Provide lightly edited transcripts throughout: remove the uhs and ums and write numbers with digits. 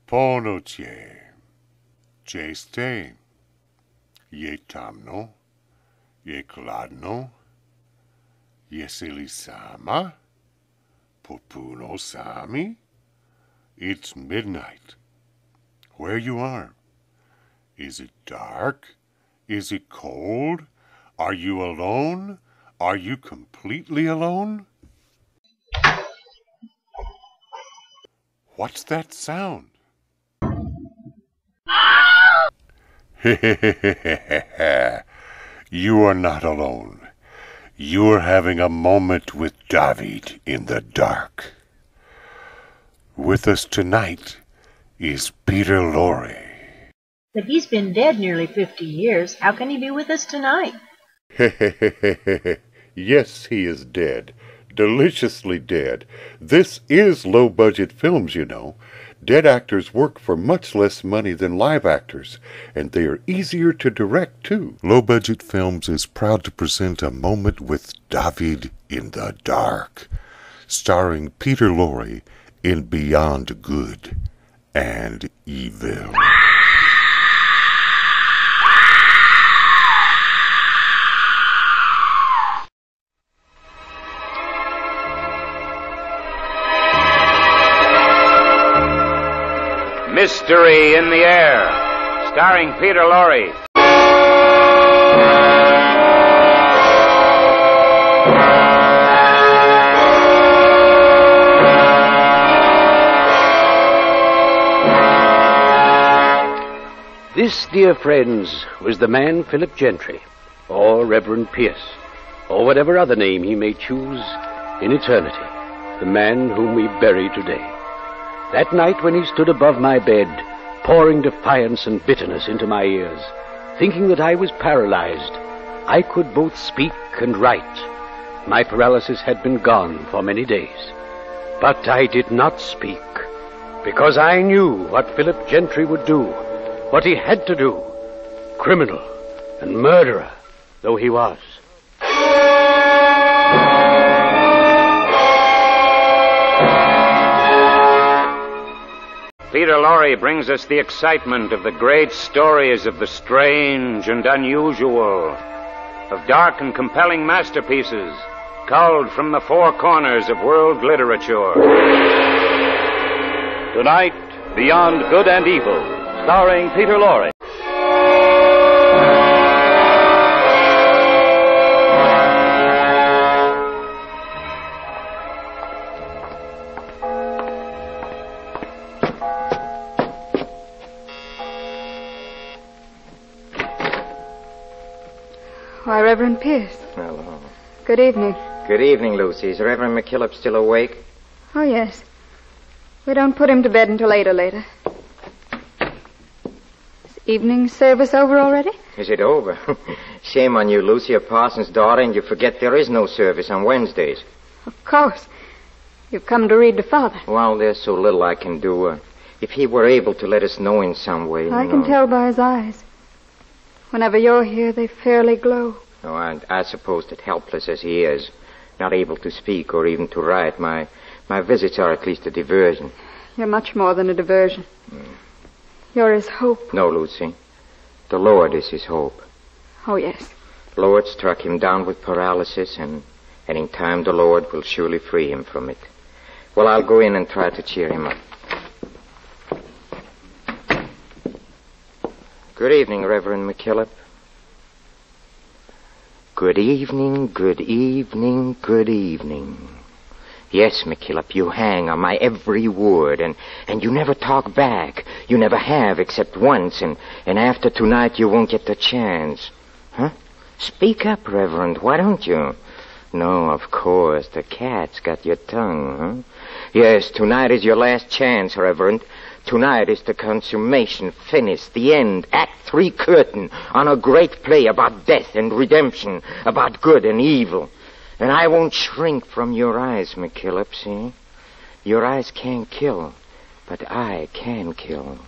Ponocie. Če ste? Je tamno? Je kladno? Jesi li sama? Popuno sami? It's midnight. Where you are? Is it dark? Is it cold? Are you alone? Are you completely alone? What's that sound? You are not alone. You are having a moment with David in the dark. With us tonight is Peter Lorre. But he's been dead nearly 50 years. How can he be with us tonight? Yes, he is dead. Deliciously dead. This is low-budget films, you know. Dead actors work for much less money than live actors, and they are easier to direct, too. Low-budget films is proud to present A Moment with David in the Dark, starring Peter Lorre in Beyond Good and Evil. Mystery in the Air, starring Peter Lorre. This, dear friends, was the man Philip Gentry, or Reverend Pierce, or whatever other name he may choose in eternity, the man whom we bury today. That night when he stood above my bed, pouring defiance and bitterness into my ears, thinking that I was paralyzed, I could both speak and write. My paralysis had been gone for many days. But I did not speak, because I knew what Philip Gentry would do, what he had to do, criminal and murderer though he was. Peter Lorre brings us the excitement of the great stories of the strange and unusual, of dark and compelling masterpieces culled from the four corners of world literature. Tonight, Beyond Good and Evil, starring Peter Lorre. Why, Reverend Pierce. Hello. Good evening. Good evening, Lucy. Is Reverend McKillop still awake? Oh, yes. We don't put him to bed until later. Is evening service over already? Is it over? Shame on you, Lucy, a parson's daughter, and you forget there is no service on Wednesdays. Of course. You've come to read to Father. Well, there's so little I can do. If he were able to let us know in some way. I can tell by his eyes. Whenever you're here, they fairly glow. Oh, I suppose that helpless as he is, not able to speak or even to write, my visits are at least a diversion. You're much more than a diversion. You're his hope. No, Lucy. The Lord is his hope. Oh, yes. The Lord struck him down with paralysis, and in time the Lord will surely free him from it. Well, I'll go in and try to cheer him up. Good evening, Reverend McKillop. Good evening, good evening, good evening. Yes, McKillop, you hang on my every word, and you never talk back. You never have, except once, and after tonight you won't get the chance. Huh? Speak up, Reverend, why don't you? No, of course, the cat's got your tongue, huh? Yes, tonight is your last chance, Reverend. Tonight is the consummation, finish, the end, Act 3 curtain on a great play about death and redemption, about good and evil. And I won't shrink from your eyes, McKillop, see? Your eyes can't kill, but I can kill.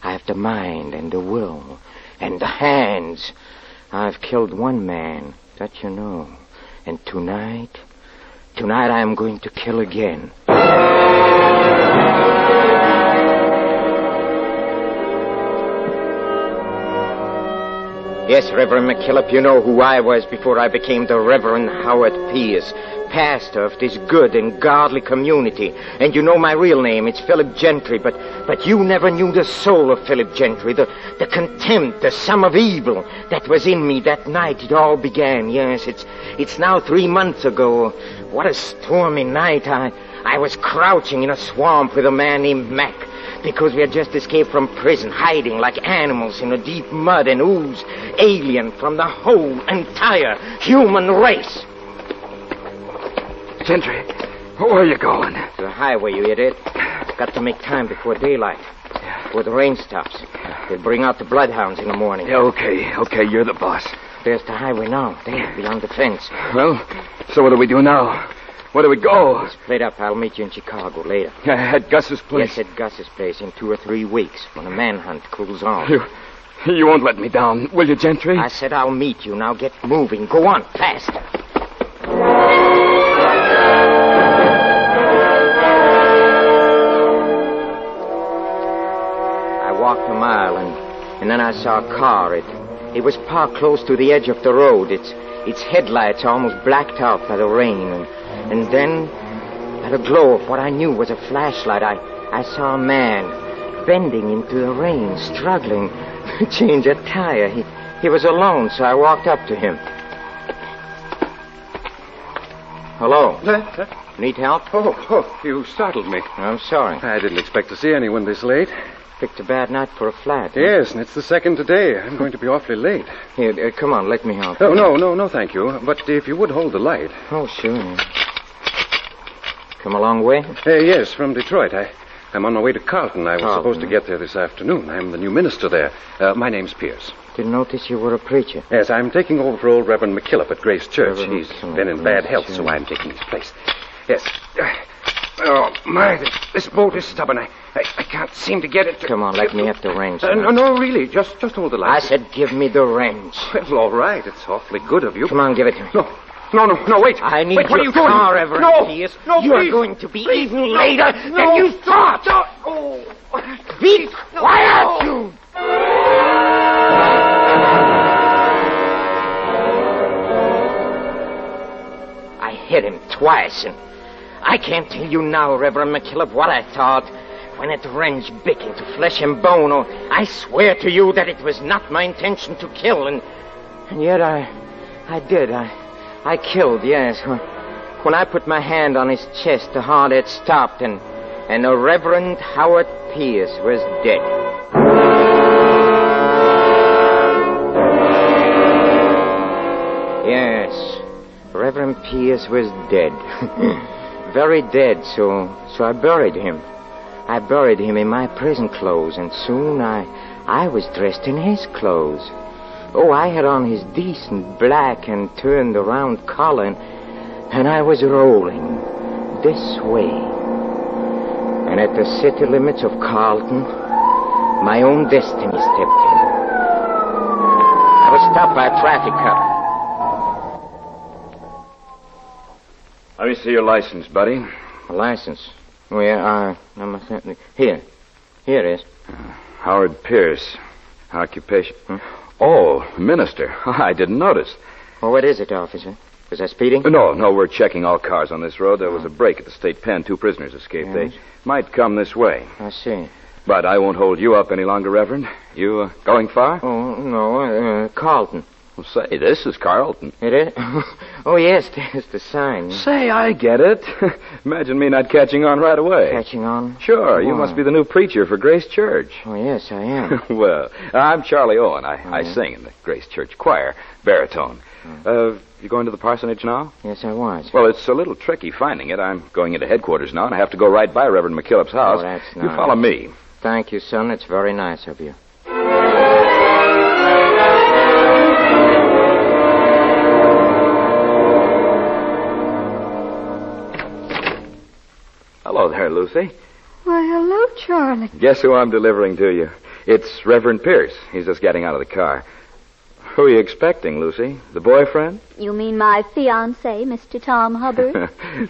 I have the mind and the will and the hands. I've killed one man, that you know. And tonight I am going to kill again. Yes, Reverend McKillop, you know who I was before I became the Reverend Howard Pierce, pastor of this good and godly community. And you know my real name, it's Philip Gentry, but you never knew the soul of Philip Gentry, the contempt, the sum of evil that was in me that night it all began. Yes, it's now 3 months ago. What a stormy night. I was crouching in a swamp with a man named Mac, because we had just escaped from prison, hiding like animals in the deep mud and ooze, alien from the whole entire human race. Gentry, where are you going? The highway, you idiot. Got to make time before daylight. Before the rain stops. They'll bring out the bloodhounds in the morning. Yeah, okay, you're the boss. There's the highway now, there, beyond the fence. Well, so what do we do now? Where do we go? Split up. I'll meet you in Chicago later. At Gus's place? Yes, at Gus's place in 2 or 3 weeks, when the manhunt cools off. You won't let me down, will you, Gentry? I said I'll meet you. Now get moving. Go on, faster. I walked a mile, and then I saw a car. It was parked close to the edge of the road. Its headlights almost blacked out by the rain. And then, at a glow of what I knew was a flashlight, I saw a man bending into the rain, struggling to change a tire. He was alone, so I walked up to him. Hello. Need help? Oh, you startled me. I'm sorry. I didn't expect to see anyone this late. Picked a bad night for a flat. Huh? Yes, and it's the second today. I'm going to be awfully late. Here, come on, let me help. Oh, no, thank you. But if you would hold the light. Oh, sure. Come a long way? Yes, from Detroit. I'm on my way to Carlton. I was supposed to get there this afternoon. I'm the new minister there. My name's Pierce. Didn't notice you were a preacher. Yes, I'm taking over for old Reverend McKillop at Grace Church. Reverend He's McKillop, been in bad Grace health, Church. so I'm taking his place. Yes. Oh, my, this boat is stubborn. I can't seem to get it to... Come on, let me have the wrench. No, really. Just hold the light. I said give me the wrench. Well, all right. It's awfully good of you. Come on, give it to me. No, wait. I need wait, what are your you doing? car, Reverend No, Pierce. no, You're please. going to be Please. even later than you thought. Be quiet, you! I hit him twice, and I can't tell you now, Reverend McKillop, what I thought when it wrenched bit into flesh and bone. Oh, I swear to you that it was not my intention to kill, and yet I did. I killed, yes. When I put my hand on his chest, the heart had stopped, and the Reverend Howard Pierce was dead. Yes, Reverend Pierce was dead. Very dead, so I buried him. I buried him in my prison clothes, and soon I was dressed in his clothes. Oh, I had on his decent black and turned around collar, and I was rolling this way. And at the city limits of Carlton, my own destiny stepped in. I was stopped by a traffic cop. Let me see your license, buddy. A license? Oh, yeah, Here it is. Howard Pierce. Occupation. Oh, minister. I didn't notice. Oh, what is it, officer? Was I speeding? No, we're checking all cars on this road. There was a break at the state pen. 2 prisoners escaped. Yes. They might come this way. I see. But I won't hold you up any longer, Reverend. You going far? Oh, no, Carlton. Well, say, this is Carlton. It is? Oh, yes, there's the sign. Say, I get it. Imagine me not catching on right away. Catching on? Sure, you Why? must be the new preacher for Grace Church. Oh, yes, I am. Well, I'm Charlie Owen. I sing in the Grace Church choir, baritone. You going to the parsonage now? Yes, I was. Well, it's a little tricky finding it. I'm going into headquarters now, and I have to go right by Reverend McKillop's house. Oh, that's You nice. follow me. Thank you, son. It's very nice of you. Hello there, Lucy. Why, hello, Charlie. Guess who I'm delivering to you? It's Reverend Pierce. He's just getting out of the car. Who are you expecting, Lucy? The boyfriend? You mean my fiancé, Mr. Tom Hubbard?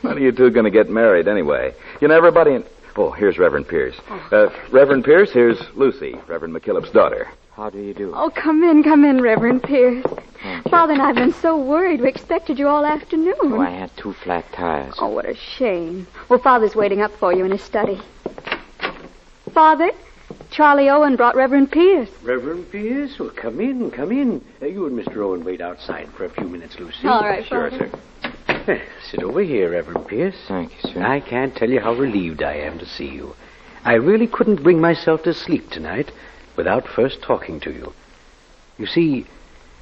When are you two going to get married, anyway? You know, everybody in... Oh, here's Reverend Pierce. Reverend Pierce, here's Lucy, Reverend McKillop's daughter. How do you do? Oh, come in, Reverend Pierce. Father and I have been so worried. We expected you all afternoon. Oh, I had 2 flat tires. Oh, what a shame. Well, Father's waiting up for you in his study. Father, Charlie Owen brought Reverend Pierce. Reverend Pierce? Well, come in. You and Mr. Owen wait outside for a few minutes, Lucy. All right, Sure, Father. sir. Sit over here, Reverend Pierce. Thank you, sir. I can't tell you how relieved I am to see you. I really couldn't bring myself to sleep tonight without first talking to you. You see,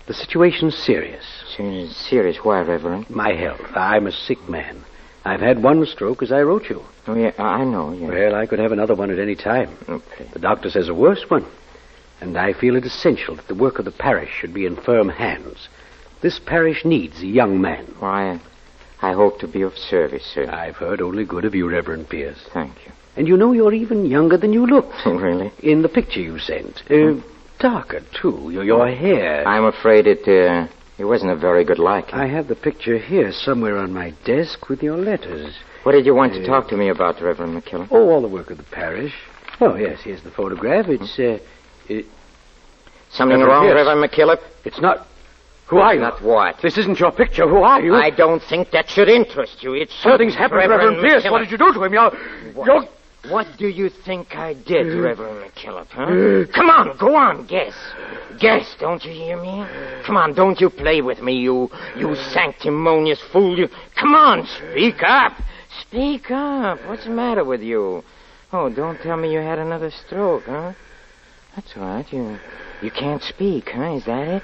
the situation's serious. Serious why, Reverend? My health. I'm a sick man. I've had 1 stroke, as I wrote you. Oh, yeah, I know, yeah. Well, I could have another one at any time. Okay. The doctor says a worse one. And I feel it essential that the work of the parish should be in firm hands. This parish needs a young man. Why, I hope to be of service, sir. I've heard only good of you, Reverend Pierce. Thank you. And you know you're even younger than you look. Really? In the picture you sent. Darker, too. Your hair. I'm afraid it wasn't a very good liking. I have the picture here somewhere on my desk with your letters. What did you want to talk to me about, Reverend McKillop? Oh, all the work of the parish. Oh, yes, here's the photograph. It's, Something Reverend wrong, Pierce. Reverend McKillop? It's not... Who are you? Not what? This isn't your picture. Who are you? I don't think that should interest you. It's Something's happened, Reverend Pierce. McKillop. What did you do to him? You're... What do you think I did, Reverend McKillop, huh? Come on, go on, guess. Guess, don't you hear me? Come on, don't you play with me, you sanctimonious fool. Come on, speak up. Speak up. What's the matter with you? Oh, don't tell me you had another stroke, huh? That's all right. You can't speak, huh? Is that it?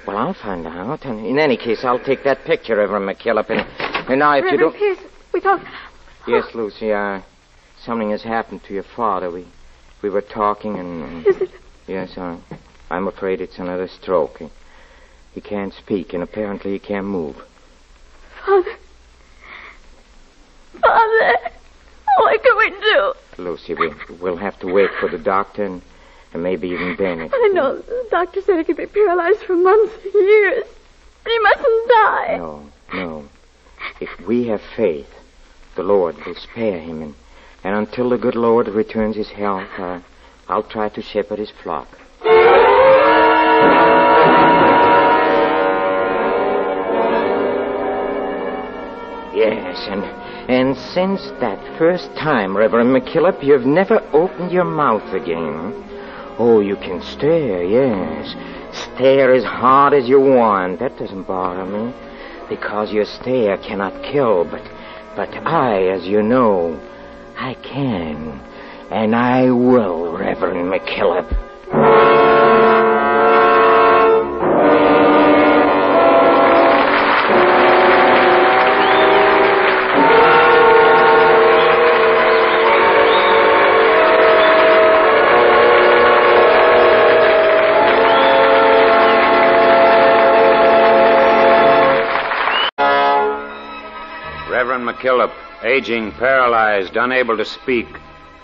Well, I'll find out. And in any case, I'll take that picture, Reverend McKillop. And now, if you don't... Reverend Pierce, we thought... Yes, Lucy, something has happened to your father. We were talking and... Is it... Yes, I'm afraid it's another stroke. He can't speak, and apparently he can't move. Father, what can we do? Lucy, we'll have to wait for the doctor and maybe even Bennett. I know. The doctor said he could be paralyzed for months, years. But he mustn't die. No. If we have faith, the Lord will spare him. And until the good Lord returns his health, I'll try to shepherd his flock. Yes, and since that first time, Reverend McKillop, you've never opened your mouth again. Oh, you can stare, yes. Stare as hard as you want. That doesn't bother me, because your stare cannot kill, but I, as you know, I can, and I will, Reverend McKillop. Reverend McKillop, aging, paralyzed, unable to speak,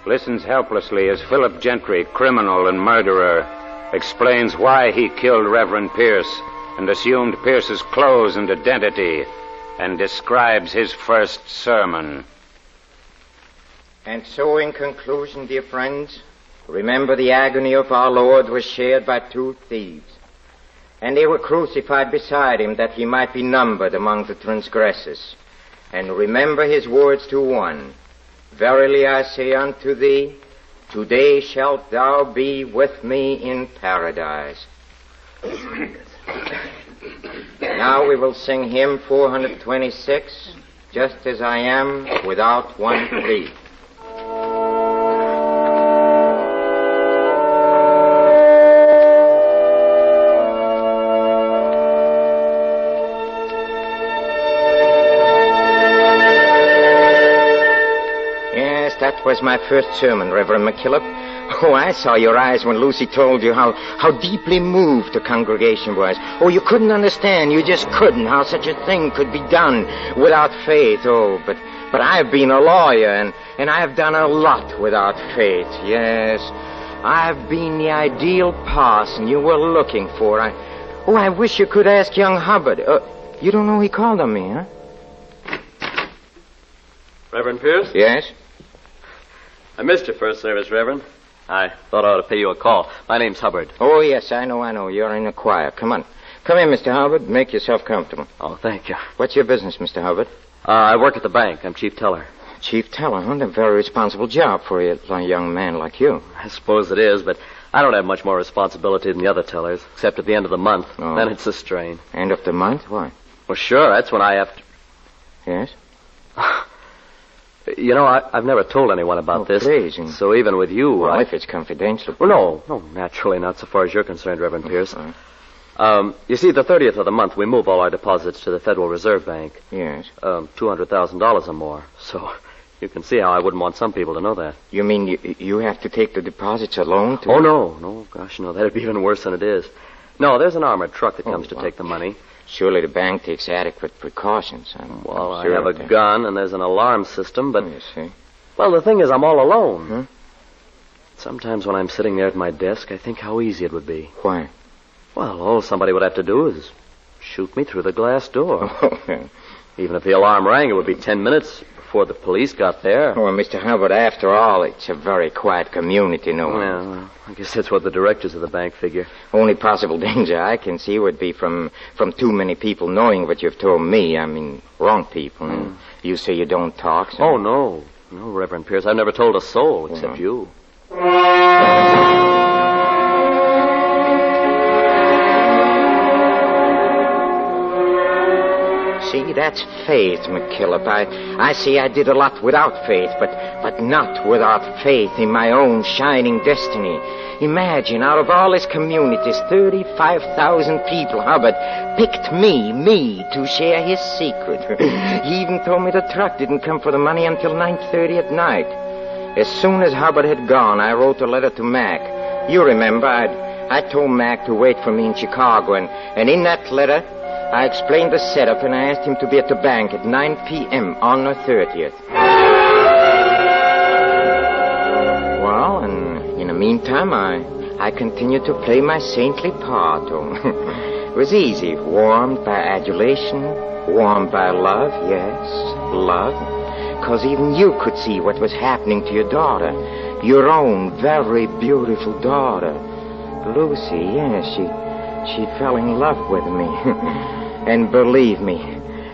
listens helplessly as Philip Gentry, criminal and murderer, explains why he killed Reverend Pierce and assumed Pierce's clothes and identity, and describes his first sermon. And so, in conclusion, dear friends, remember the agony of our Lord was shared by 2 thieves, and they were crucified beside him that he might be numbered among the transgressors. And remember his words to one, verily I say unto thee, today shalt thou be with me in paradise. Now we will sing hymn 426, Just As I Am, without one plea. That was my first sermon, Reverend McKillop. Oh, I saw your eyes when Lucy told you how deeply moved the congregation was. Oh, you couldn't understand. You just couldn't how such a thing could be done without faith. Oh, but I've been a lawyer, and I've done a lot without faith. Yes, I've been the ideal parson you were looking for. I wish you could ask young Hubbard. You don't know he called on me, huh? Reverend Pierce? Yes? I missed your first service, Reverend. I thought I ought to pay you a call. My name's Hubbard. Oh, yes, I know. You're in the choir. Come on. Come in, Mr. Hubbard. Make yourself comfortable. Oh, thank you. What's your business, Mr. Hubbard? I work at the bank. I'm chief teller. Chief teller, huh? A very responsible job for a young man like you. I suppose it is, but I don't have much more responsibility than the other tellers, except at the end of the month. Oh. Then it's a strain. End of the month? Why? Well, sure, that's when I have to... Yes? You know, I've never told anyone about this. Please. So even with you... Well, if it's confidential... Well, no, naturally not so far as you're concerned, Reverend Pierce. You see, the 30th of the month, we move all our deposits to the Federal Reserve Bank. Yes. $200,000 or more. So you can see how I wouldn't want some people to know that. You mean you have to take the deposits alone? Oh, no. Gosh, no, that'd be even worse than it is. No, there's an armored truck that comes to take the money. Surely the bank takes adequate precautions. Well, I have a gun, and there's an alarm system, but... You see. Well, the thing is, I'm all alone. Huh? Sometimes when I'm sitting there at my desk, I think how easy it would be. Why? Well, all somebody would have to do is shoot me through the glass door. Even if the alarm rang, it would be 10 minutes before the police got there. Oh, well, Mr. Hubbard, after all, it's a very quiet community, no? Well, I guess that's what the directors of the bank figure. Only possible danger I can see would be from too many people knowing what you've told me. I mean, wrong people. You say you don't talk, so... Oh, no. No, Reverend Pierce, I've never told a soul except you. See, that's faith, McKillop. I see I did a lot without faith, but not without faith in my own shining destiny. Imagine, out of all his communities, 35,000 people, Hubbard picked me to share his secret. He even told me the truck didn't come for the money until 9:30 at night. As soon as Hubbard had gone, I wrote a letter to Mac. You remember, I told Mac to wait for me in Chicago, and in that letter, I explained the setup, and I asked him to be at the bank at 9 p.m. on the 30th. Well, and in the meantime, I continued to play my saintly part. It was easy. Warmed by adulation, warmed by love, yes, love. Because even you could see what was happening to your daughter. Your own very beautiful daughter. Lucy, yes, she fell in love with me. And believe me,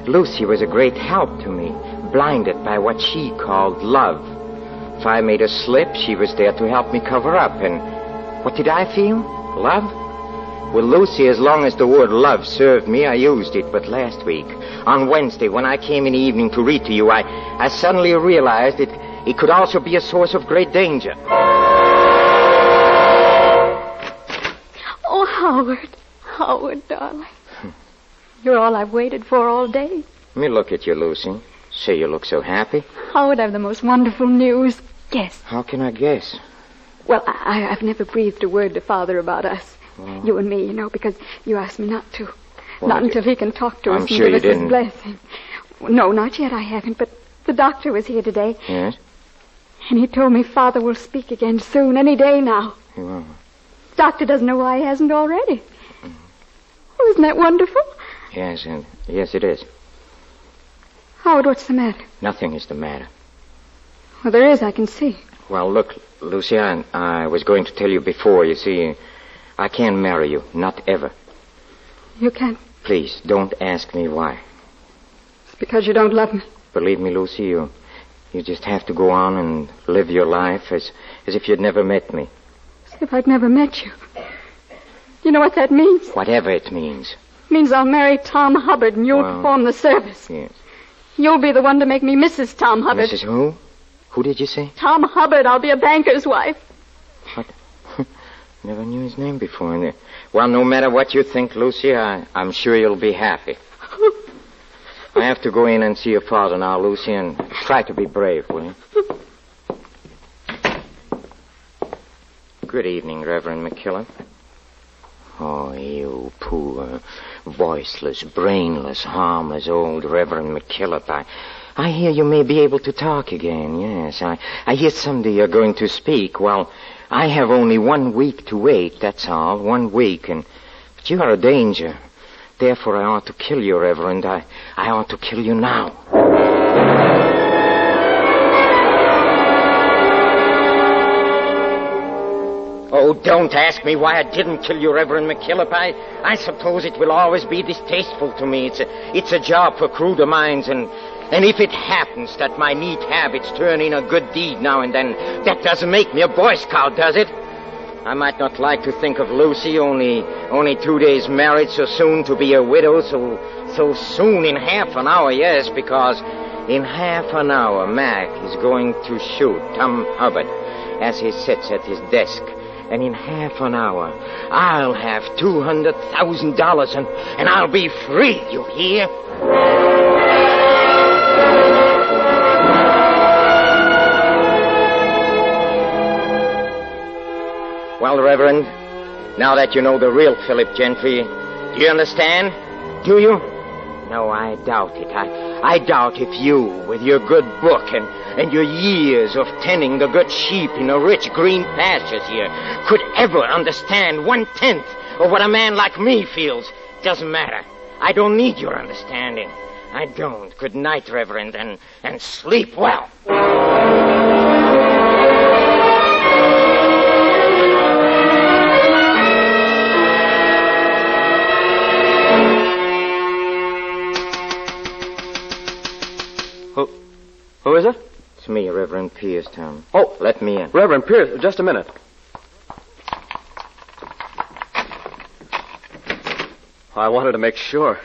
Lucy was a great help to me, blinded by what she called love. If I made a slip, she was there to help me cover up. And what did I feel? Love? Well, Lucy, as long as the word love served me, I used it. But last week, on Wednesday, when I came in the evening to read to you, I suddenly realized it could also be a source of great danger. Oh, Howard, darling. You're all I've waited for all day. Let me look at you, Lucy. Say, you look so happy. Howard, I've the most wonderful news. Guess. How can I guess? Well, I've never breathed a word to Father about us. Well, you and me, you know, because you asked me not to. Well, not until he can talk to us and give us his blessing. No, not yet, I haven't, but the doctor was here today. Yes? And he told me Father will speak again soon, any day now. Well. Doctor doesn't know why he hasn't already. Oh, isn't that wonderful? Yes, it is. Howard, what's the matter? Nothing is the matter. Well, there is, I can see. Well, look, Lucy, I was going to tell you before. You see, I can't marry you, not ever. You can't? Please, don't ask me why. It's because you don't love me. Believe me, Lucy, you just have to go on and live your life as if you'd never met me. As if I'd never met you. You know what that means? Whatever it means. It means I'll marry Tom Hubbard and you'll perform the service. Yes. You'll be the one to make me Mrs. Tom Hubbard. Mrs. who? Who did you say? Tom Hubbard. I'll be a banker's wife. What? Never knew his name before. Well, no matter what you think, Lucy, I'm sure you'll be happy. I have to go in and see your father now, Lucy, and try to be brave, will you? Good evening, Reverend McKillop. Oh, you poor, voiceless, brainless, harmless old Reverend McKillop. I hear you may be able to talk again, yes. I hear someday you're going to speak. Well, I have only 1 week to wait, that's all. 1 week, but you are a danger. Therefore, I ought to kill you, Reverend. I ought to kill you now. Oh, don't ask me why I didn't kill you, Reverend McKillop. I suppose it will always be distasteful to me. It's a job for cruder minds, and if it happens that my neat habits turn in a good deed now and then, that doesn't make me a Boy Scout, does it? I might not like to think of Lucy, only 2 days married, so soon to be a widow, so soon in half an hour, yes, because in half an hour Mac is going to shoot Tom Hubbard as he sits at his desk. And in half an hour, I'll have $200,000 and I'll be free, you hear? Well, Reverend, now that you know the real Philip Gentry, do you understand? Do you? No, I doubt it. I doubt if you, with your good book and your years of tending the good sheep in the rich green pastures here, could ever understand 1/10 of what a man like me feels. Doesn't matter. I don't need your understanding. I don't. Good night, Reverend, and sleep well. Who is it? It's me, Reverend Pierce, Tom. Oh. Let me in. Reverend Pierce, just a minute. I wanted to make sure.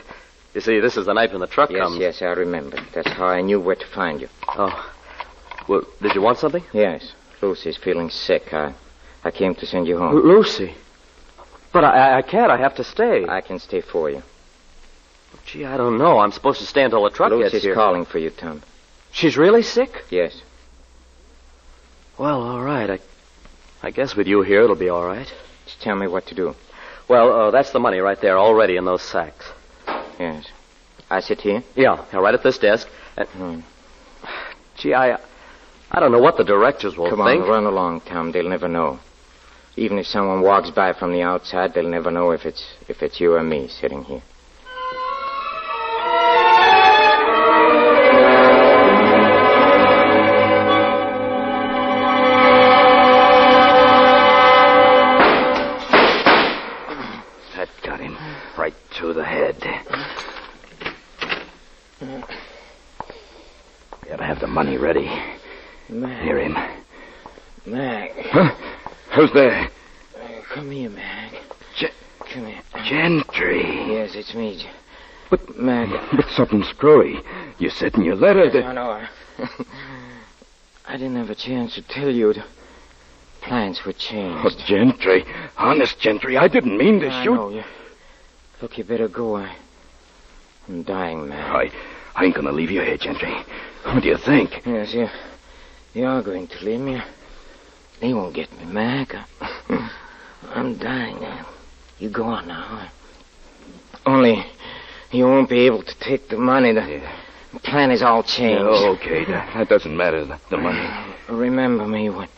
You see, this is the night when the truck comes. Yes, I remember. That's how I knew where to find you. Oh. Well, did you want something? Yes. Lucy's feeling sick. I came to send you home. Lucy? But I can't. I have to stay. I can stay for you. Gee, I don't know. I'm supposed to stay until the truck gets here. Lucy's calling for you, Tom. She's really sick? Yes. Well, all right. I guess with you here, it'll be all right. Just tell me what to do. Well, that's the money right there already in those sacks. Yes. I sit here? Yeah, right at this desk. Gee, I don't know what the directors will think. Come on, run along, Tom. They'll never know. Even if someone walks by from the outside, they'll never know if it's you or me sitting here. Right to the head. Gotta have the money ready. Mac. Hear him. Mac. Huh? Who's there? Come here, Mac. Come here. Gentry. Yes, it's me. But, Mac. But something screwy. You said in your letter that... I know. I didn't have a chance to tell you. The plans were changed. Oh, Gentry. Honest, Gentry. I didn't mean to shoot... I know. Look, you better go. I'm dying, man. I ain't gonna leave you here, Gentry. What do you think? Yes, you're going to leave me. They won't get me, Mac. I'm dying. You go on now. Only you won't be able to take the money. The plan is all changed. Oh, okay. That doesn't matter, the money. Remember me when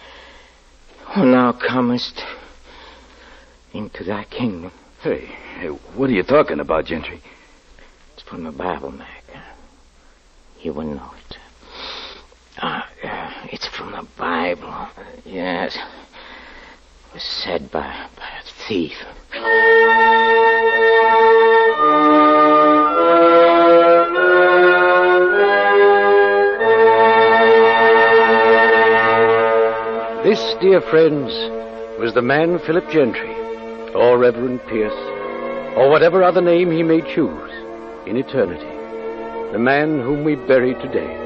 thou comest into thy kingdom. Hey, what are you talking about, Gentry? It's from the Bible, Mac. You wouldn't know it. It's from the Bible. Yes. It was said by a thief. This, dear friends, was the man Philip Gentry, or Reverend Pierce, or whatever other name he may choose in eternity. The man whom we bury today.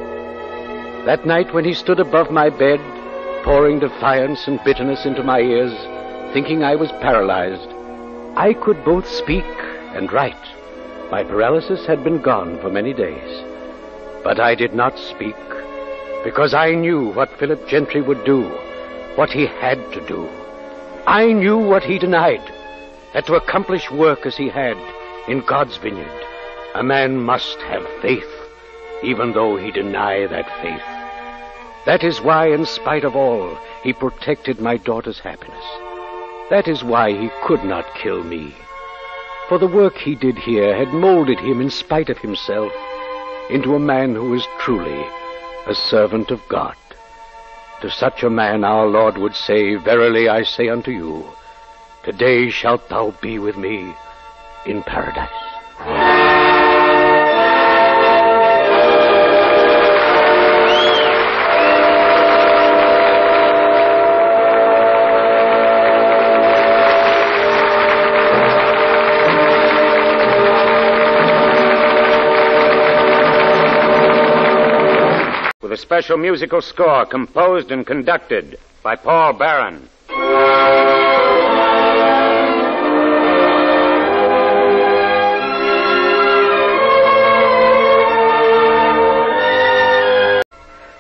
That night when he stood above my bed, pouring defiance and bitterness into my ears, thinking I was paralyzed, I could both speak and write. My paralysis had been gone for many days. But I did not speak, because I knew what Philip Gentry would do, what he had to do. I knew what he denied, that to accomplish work as he had in God's vineyard, a man must have faith, even though he deny that faith. That is why, in spite of all, he protected my daughter's happiness. That is why he could not kill me. For the work he did here had molded him, in spite of himself, into a man who was truly a servant of God. To such a man our Lord would say, Verily I say unto you, today shalt thou be with me in paradise. With a special musical score composed and conducted by Paul Barron.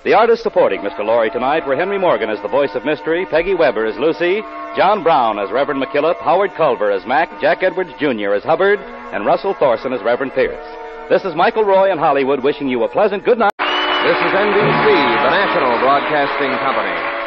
The artists supporting Mr. Lorre tonight were Henry Morgan as the voice of mystery, Peggy Weber as Lucy, John Brown as Reverend McKillop, Howard Culver as Mac, Jack Edwards Jr. as Hubbard, and Russell Thorson as Reverend Pierce. This is Michael Roy in Hollywood wishing you a pleasant good night. This is NBC, the national broadcasting company.